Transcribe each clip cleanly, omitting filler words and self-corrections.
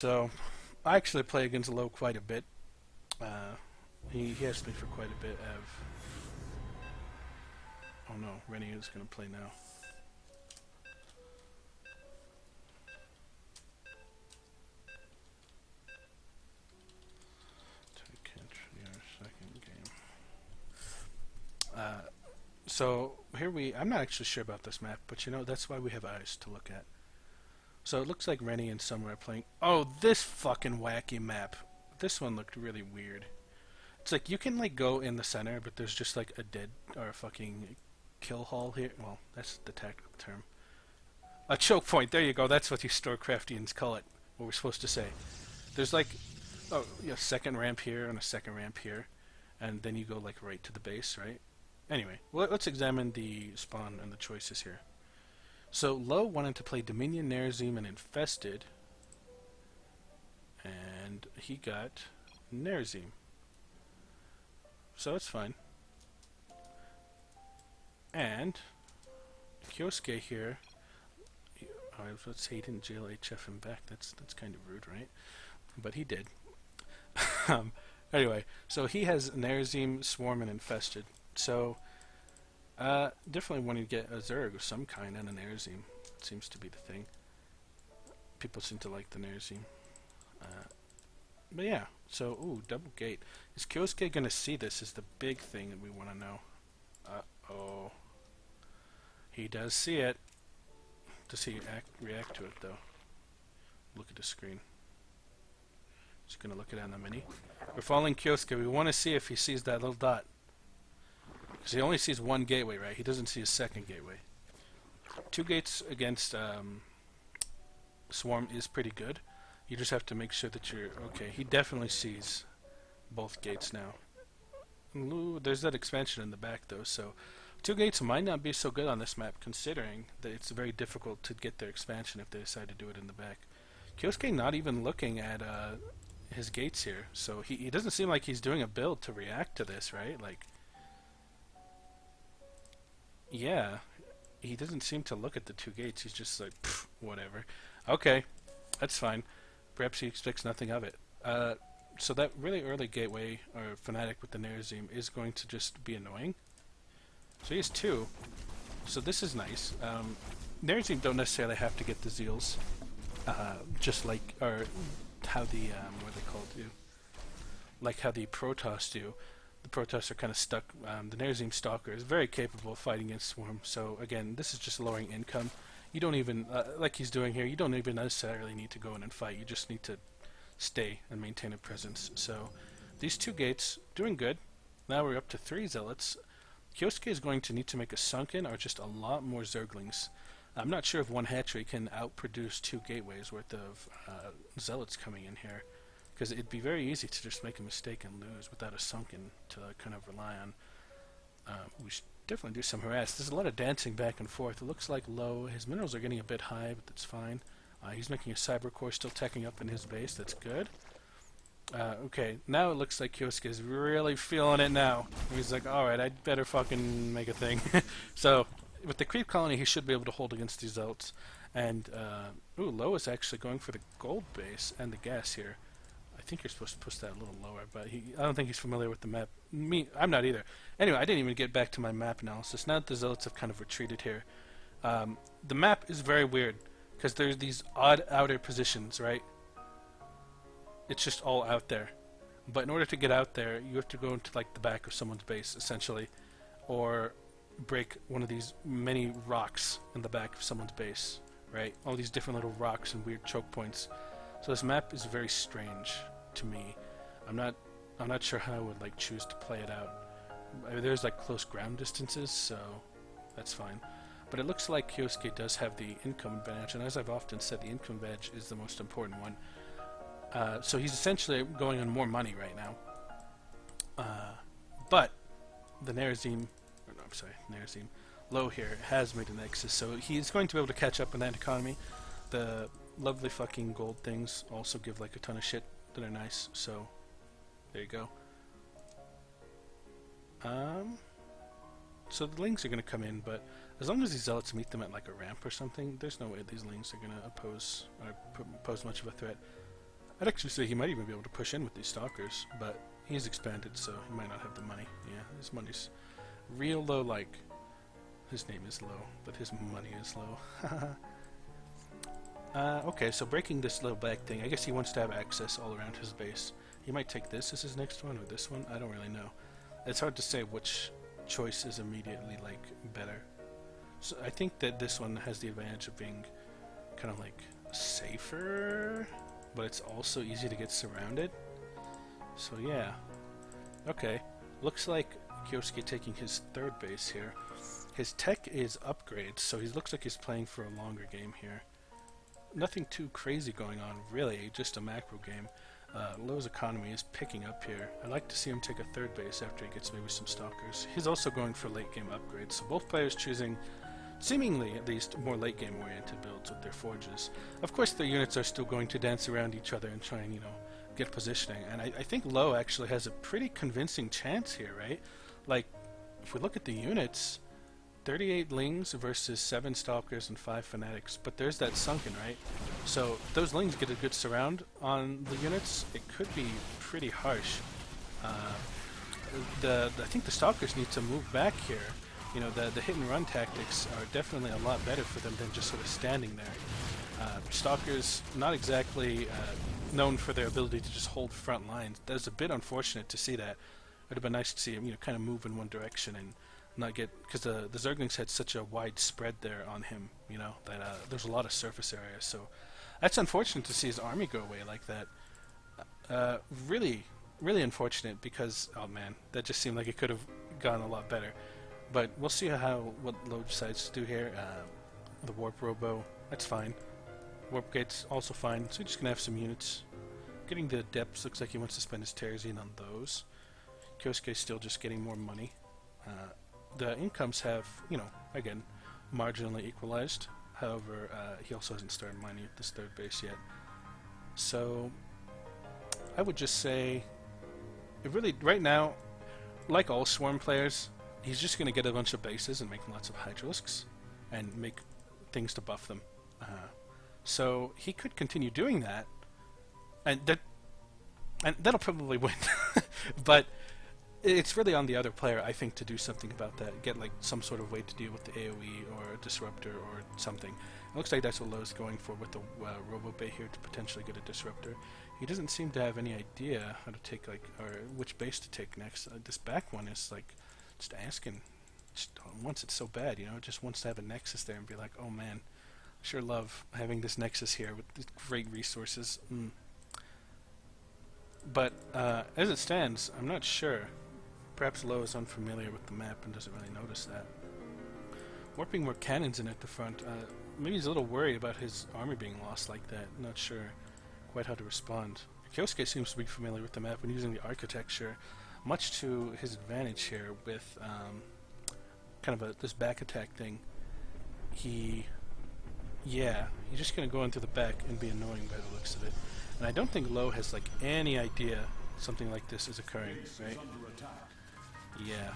So I actually play against Low quite a bit. Uh, he has me for quite a bit of. Oh no, Rennie is going to play now. Second game. So here I'm not actually sure about this map, but you know, that's why we have eyes to look at. So it looks like Rennie and Summer are playing. Oh, this fucking wacky map. This one looked really weird. It's like you can like go in the center, but there's just like a dead or a fucking kill hall here. Well, that's the technical term. A choke point. There you go. That's what you Storecraftians call it. What we're supposed to say. There's like a second ramp here and a second ramp here, and then you go like right to the base, right? Anyway, well, let's examine the spawn and the choices here. So Low wanted to play Dominion, Nerazim, and Infested, and he got Nerazim. So it's fine. And Kyosuke here, let's say he didn't jail HF him back. That's kind of rude, right? But he did. Anyway, so he has Nerazim, Swarm, and Infested. So definitely want to get a Zerg of some kind and a Nerazim. Seems to be the thing. People seem to like the Nerazim. But yeah, so, ooh, double gate. Is Kyosuke going to see this is the big thing that we want to know. Uh-oh. He does see it. Does he react to it, though? Look at the screen. Just going to look at it on the mini. We're following Kyosuke. We want to see if he sees that little dot. Because he only sees one gateway, right? He doesn't see a second gateway. 2 gates against Swarm is pretty good. You just have to make sure that you're... Okay, he definitely sees both gates now. Ooh, there's that expansion in the back, though, so... 2 gates might not be so good on this map, considering that it's very difficult to get their expansion if they decide to do it in the back. Kyosuke not even looking at his gates here, so he doesn't seem like he's doing a build to react to this, right? Like... Yeah, he doesn't seem to look at the 2 gates. He's just like, whatever. Okay, that's fine. Perhaps he expects nothing of it. So that really early gateway, or Fnatic with the Nerazim, is going to just be annoying. So he has 2. So this is nice. Nerazim don't necessarily have to get the Zeals, just like, or how the, what are they called, do? Like how the Protoss do. The Protoss are kind of stuck. The Nerazim Stalker is very capable of fighting against Swarm. So again, this is just lowering income. You don't even, like he's doing here, you don't even necessarily need to go in and fight. You just need to stay and maintain a presence. So these 2 gates, doing good. Now we're up to 3 Zealots. Kyosuke is going to need to make a Sunken or just a lot more Zerglings. I'm not sure if 1 hatchery can outproduce 2 gateways worth of Zealots coming in here. Because it'd be very easy to just make a mistake and lose without a Sunken to kind of rely on. We should definitely do some harass. There's a lot of dancing back and forth. It looks like Low. His minerals are getting a bit high, but that's fine. He's making a Cyber Core, still teching up in his base. That's good. Okay, now it looks like Kyosuke is really feeling it now. He's like, alright, I'd better fucking make a thing. So, with the Creep Colony, he should be able to hold against these Zealots. And, ooh, Low is actually going for the gold base and the gas here. I think you're supposed to push that a little lower, but I don't think he's familiar with the map. I'm not either. Anyway, I didn't even get back to my map analysis. Now that the Zealots have kind of retreated here. The map is very weird, because there's these odd outer positions, right? It's just all out there. But in order to get out there, you have to go into like the back of someone's base, essentially. Or break one of these many rocks in the back of someone's base, right? All these different little rocks and weird choke points. So this map is very strange to me. I'm not sure how I would like choose to play it out. There's like close ground distances, so that's fine. But it looks like Kyosuke does have the income advantage, and as I've often said, the income advantage is the most important one. So he's essentially going on more money right now. But the Nerazim, Low here has made an exit, so he's going to be able to catch up in that economy. The lovely fucking gold things also give like a ton of shit that are nice, so there you go. So the Lings are going to come in, but as long as these Zealots meet them at like a ramp or something, there's no way these Lings are going to pose much of a threat. I'd actually say he might even be able to push in with these stalkers, but he's expanded, so he might not have the money. Yeah, his money's real low, like, his name is low, but his money is low. Okay, so breaking this little back thing, I guess he wants to have access all around his base. He might take this as his next one, or this one, I don't really know. It's hard to say which choice is immediately, like, better. So I think that this one has the advantage of being kind of, like, safer, but it's also easy to get surrounded. So yeah. Okay, looks like Kioski taking his third base here. His tech is upgrades, so he looks like he's playing for a longer game here. Nothing too crazy going on, really, just a macro game. Low's economy is picking up here. I'd like to see him take a third base after he gets maybe some stalkers. He's also going for late game upgrades, so both players choosing, seemingly at least, more late game oriented builds with their forges. Of course their units are still going to dance around each other and try and, you know, get positioning, and I think Low actually has a pretty convincing chance here, right? Like, if we look at the units, 38 Lings versus 7 Stalkers and 5 Fanatics, but there's that Sunken, right? So those Lings get a good surround on the units. It could be pretty harsh. I think the Stalkers need to move back here. You know, the hit and run tactics are definitely a lot better for them than just sort of standing there. Stalkers, not exactly known for their ability to just hold front lines. That's a bit unfortunate to see that. It would have been nice to see him, you know, kind of move in one direction and not get, because the Zerglings had such a wide spread there on him, you know, that there's a lot of surface area. So that's unfortunate to see his army go away like that. Really, really unfortunate, because, oh man, that just seemed like it could have gone a lot better. But we'll see what Low decides to do here. The Warp Robo, that's fine. Warp Gate's also fine, so he's just gonna have some units. Getting the depths, looks like he wants to spend his Terrazine on those. Kyosuke's still just getting more money. The incomes have, you know, again, marginally equalized. However, he also hasn't started mining at this third base yet. So, I would just say, it really, right now, like all Swarm players, he's just going to get a bunch of bases and make lots of Hydralisks, and make things to buff them. So, he could continue doing that, and that'll probably win. But it's really on the other player, I think, to do something about that. Get like some sort of way to deal with the AoE or a disruptor or something. It looks like that's what Low's going for with the Robo Bay here, to potentially get a disruptor. He doesn't seem to have any idea how to take, like, or which base to take next. This back one is like just asking, just wants it so bad, you know. It just wants to have a nexus there and be like, oh man, I sure love having this nexus here with these great resources. But as it stands, I'm not sure. Perhaps Low is unfamiliar with the map and doesn't really notice that. Warping more cannons in at the front. Maybe he's a little worried about his army being lost like that. Not sure quite how to respond. Kyosuke seems to be familiar with the map and using the architecture, much to his advantage here with kind of this back attack thing. He's just going to go into the back and be annoying by the looks of it. And I don't think Low has like any idea something like this is occurring, right? Yeah.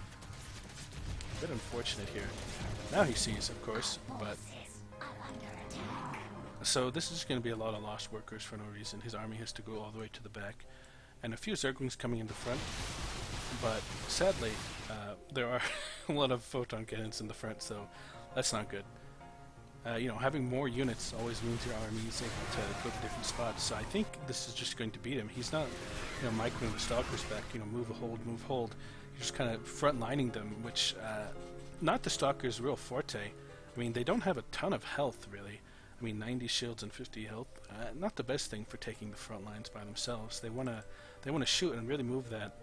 A bit unfortunate here. Now he sees, of course, but... So this is going to be a lot of lost workers for no reason. His army has to go all the way to the back. And a few Zerglings coming in the front. But sadly, there are a lot of photon cannons in the front, so that's not good. You know, having more units always means your army is able to go to different spots. So I think this is just going to beat him. He's not, you know, microing the Stalkers back, you know, move, hold. You're just kind of front-lining them, which, not the Stalkers' real forte. I mean, they don't have a ton of health, really. I mean, 90 shields and 50 health. Not the best thing for taking the front lines by themselves. They wanna shoot and really move that,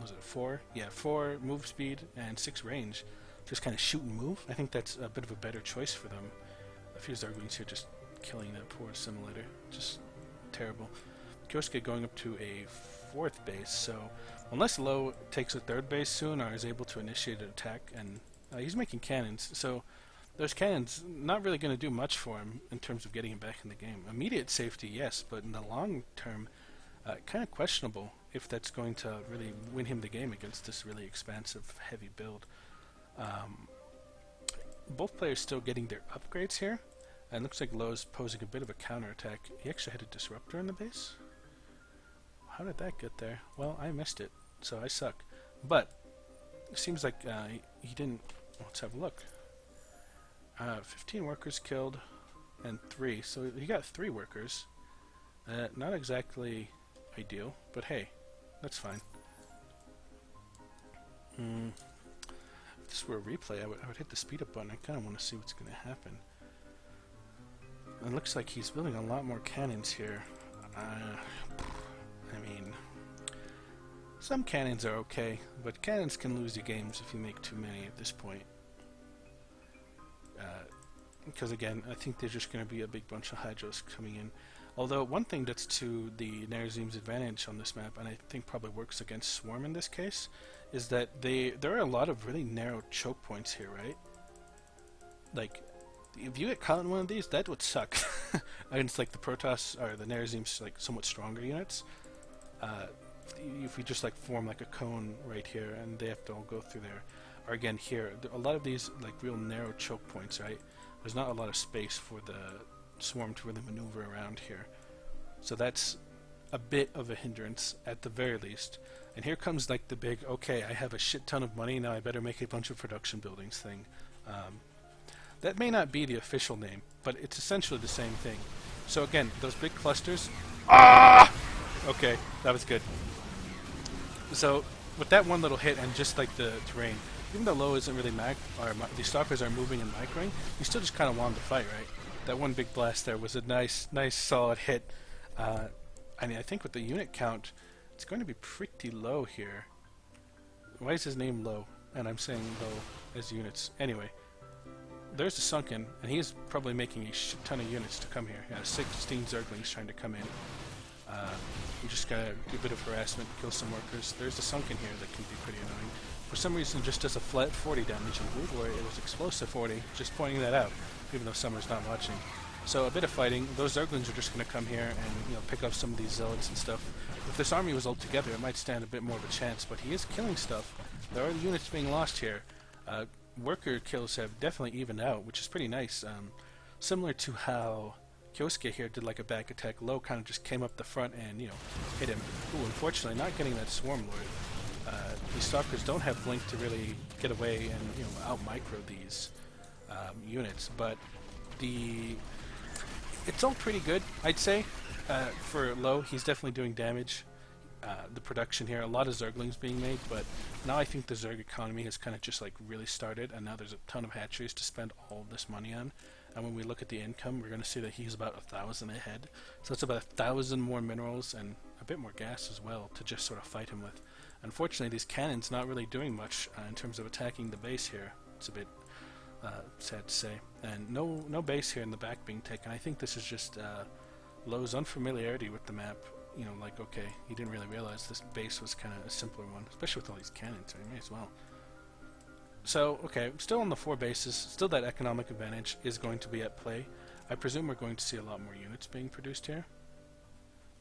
was it 4? Yeah, 4 move speed and 6 range. Just kind of shoot and move. I think that's a bit of a better choice for them. A few Zerglings here just killing that poor simulator. Just terrible. Kyosuke going up to a 4th base, so unless Low takes a 3rd base soon or is able to initiate an attack, and he's making cannons, so those cannons not really going to do much for him in terms of getting him back in the game. Immediate safety, yes, but in the long term, kind of questionable if that's going to really win him the game against this really expansive, heavy build. Both players still getting their upgrades here, and looks like Low's posing a bit of a counterattack. He actually had a disruptor in the base. how did that get there? Well, I missed it, so I suck. But it seems like he didn't. Let's have a look. 15 workers killed and 3. So he got 3 workers. Not exactly ideal, but hey, that's fine. If this were a replay, I would hit the speed up button. I kind of want to see what's going to happen. It looks like he's building a lot more cannons here. I mean, some cannons are okay, but cannons can lose you games if you make too many at this point. Because again, I think there's just going to be a big bunch of hydros coming in. Although one thing that's to the Nerazim's advantage on this map, and I think probably works against Swarm in this case, is that there are a lot of really narrow choke points here, right? Like, if you get caught in one of these, that would suck. Against like the Protoss or the Nerazim's like somewhat stronger units. If we just like form like a cone right here, and they have to all go through there. Or again here, a lot of these like real narrow choke points, right? There's not a lot of space for the Swarm to really maneuver around here. So that's a bit of a hindrance at the very least. And here comes like the big, okay, I have a shit ton of money, now I better make a bunch of production buildings thing. That may not be the official name, but it's essentially the same thing. So again, those big clusters... Ah! Okay, that was good. So, with that one little hit and just like the terrain, even though Low isn't really the stalkers are moving and microing, you still just kind of want to fight, right? That one big blast there was a nice solid hit. I mean, I think with the unit count, it's going to be pretty low here. Why is his name Low? And I'm saying Low as units. Anyway, there's the Sunken, and he's probably making a shit ton of units to come here. Yeah, 16 Zerglings trying to come in. You just gotta do a bit of harassment, kill some workers. There's the Sunken here that can be pretty annoying. For some reason, just does a flat 40 damage, and Blue Boy, it was explosive 40, just pointing that out, even though Summer's not watching. So a bit of fighting. Those Zerglings are just going to come here and pick up some of these zealots and stuff. If this army was all together, it might stand a bit more of a chance, but he is killing stuff. There are units being lost here. Worker kills have definitely evened out, which is pretty nice. Similar to how Kyosuke here did like a back attack. Low kind of just came up the front and hit him. Ooh, unfortunately, not getting that Swarm Lord. These stalkers don't have Blink to really get away and out micro these units, but it's all pretty good, I'd say. For Low, he's definitely doing damage. The production here, a lot of Zerglings being made, but now I think the Zerg economy has kind of just like really started, and now there's a ton of hatcheries to spend all this money on. And when we look at the income, we're going to see that he's about 1,000 ahead. So it's about 1,000 more minerals and a bit more gas as well to just sort of fight him with. Unfortunately, these cannons not really doing much in terms of attacking the base here. It's a bit sad to say. And no base here in the back being taken. I think this is just Low's unfamiliarity with the map. Like, okay, he didn't really realize this base was kind of a simpler one, especially with all these cannons, so he may as well. So, okay, still on the 4 bases, still that economic advantage is going to be at play. I presume we're going to see a lot more units being produced here.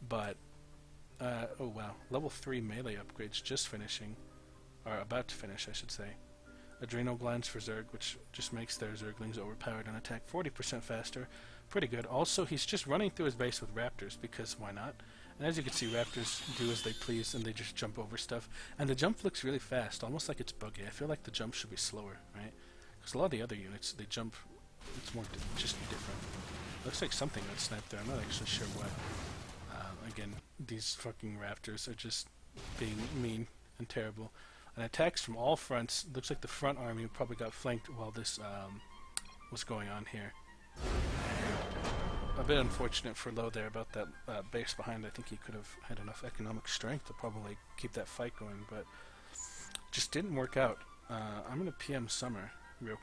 But, oh wow, level 3 melee upgrades just finishing, or about to finish, I should say. Adrenal glands for Zerg, which just makes their Zerglings overpowered and attack 40% faster. Pretty good. Also, he's just running through his base with Raptors, because why not? And as you can see, Raptors do as they please, and they just jump over stuff. And the jump looks really fast, almost like it's buggy. I feel like the jump should be slower, right? Because a lot of the other units, they jump, it's more just different. Looks like something got sniped there. I'm not actually sure what. Again, these fucking Raptors are just being mean and terrible. And attacks from all fronts. Looks like the front army probably got flanked while this was going on here. A bit unfortunate for Low there about that base behind. I think he could have had enough economic strength to probably keep that fight going, but just didn't work out. I'm going to PM Summer.